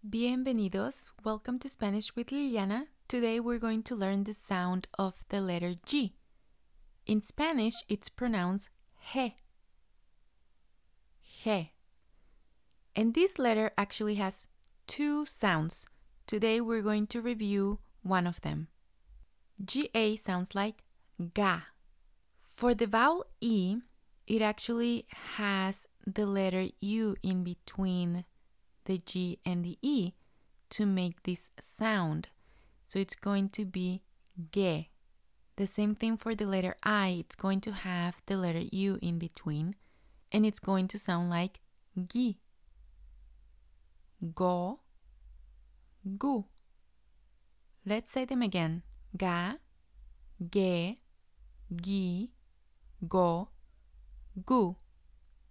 Bienvenidos. Welcome to Spanish with Liliana. Today we're going to learn the sound of the letter G. In Spanish, it's pronounced G. G. And this letter actually has two sounds. Today we're going to review one of them. GA sounds like ga. For the vowel E, it actually has the letter U in between the G and the E to make this sound. So it's going to be ge. The same thing for the letter I. It's going to have the letter U in between and it's going to sound like gi. Go, gu. Let's say them again. Ga, ge, gi, go, gu.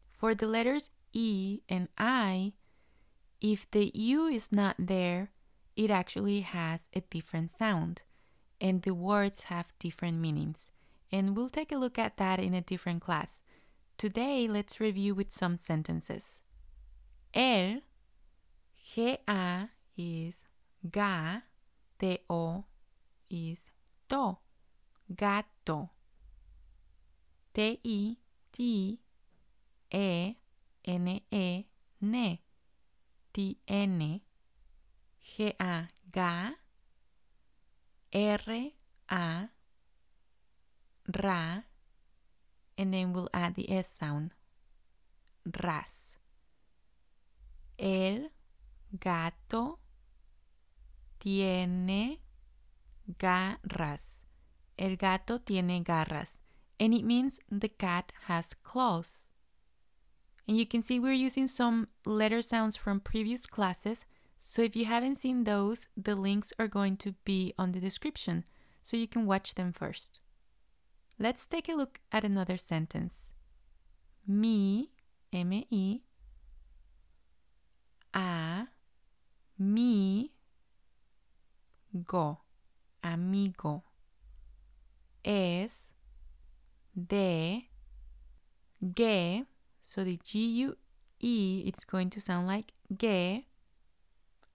For the letters E and I, if the U is not there, it actually has a different sound, and the words have different meanings. And we'll take a look at that in a different class. Today, let's review with some sentences. El, G-A is ga, T-O is to, gato. T-I-T-E-N-E, ne. Tiene, G-A, ga, R-A, ra, and then we'll add the S sound, ras. El gato tiene garras. El gato tiene garras, and it means the cat has claws. And you can see we're using some letter sounds from previous classes, so if you haven't seen those, the links are going to be on the description, so you can watch them first. Let's take a look at another sentence. Mi, M-I, go, amigo, es, de, ge. So the G-U-E, it's going to sound like ge,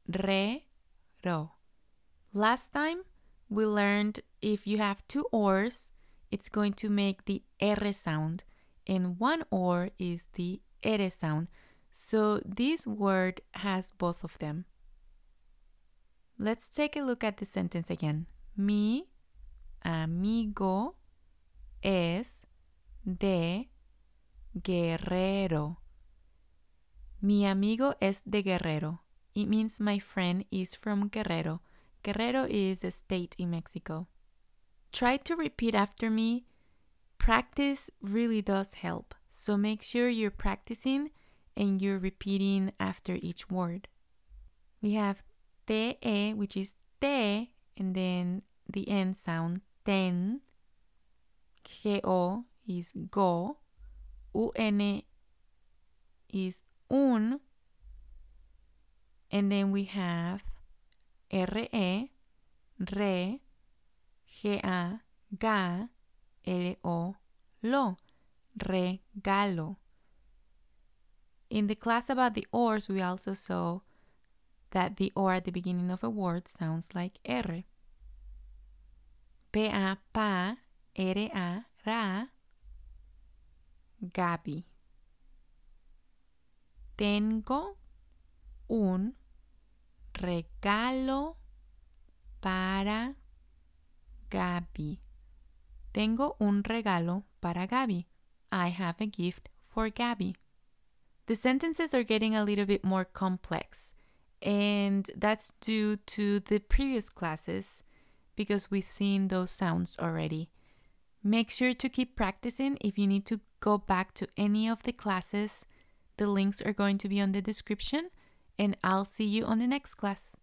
re, ro. Last time we learned if you have two R's, it's going to make the R sound, and one R is the R sound. So this word has both of them. Let's take a look at the sentence again. Mi amigo es de Guerrero. Mi amigo es de Guerrero. It means my friend is from Guerrero. Guerrero is a state in Mexico. Try to repeat after me. Practice really does help. So make sure you're practicing and you're repeating after each word. We have te, which is te, and then the end sound, ten. Go is go. Un is un, and then we have re, re, ga, ga, lo, lo, regalo. In the class about the R's, we also saw that the O at the beginning of a word sounds like R. Pa, pa, ra, ra, Gaby. Tengo un regalo para Gaby. Tengo un regalo para Gaby. I have a gift for Gaby. The sentences are getting a little bit more complex, and that's due to the previous classes because we've seen those sounds already. Make sure to keep practicing. If you need to go back to any of the classes, the links are going to be on the description, and I'll see you on the next class.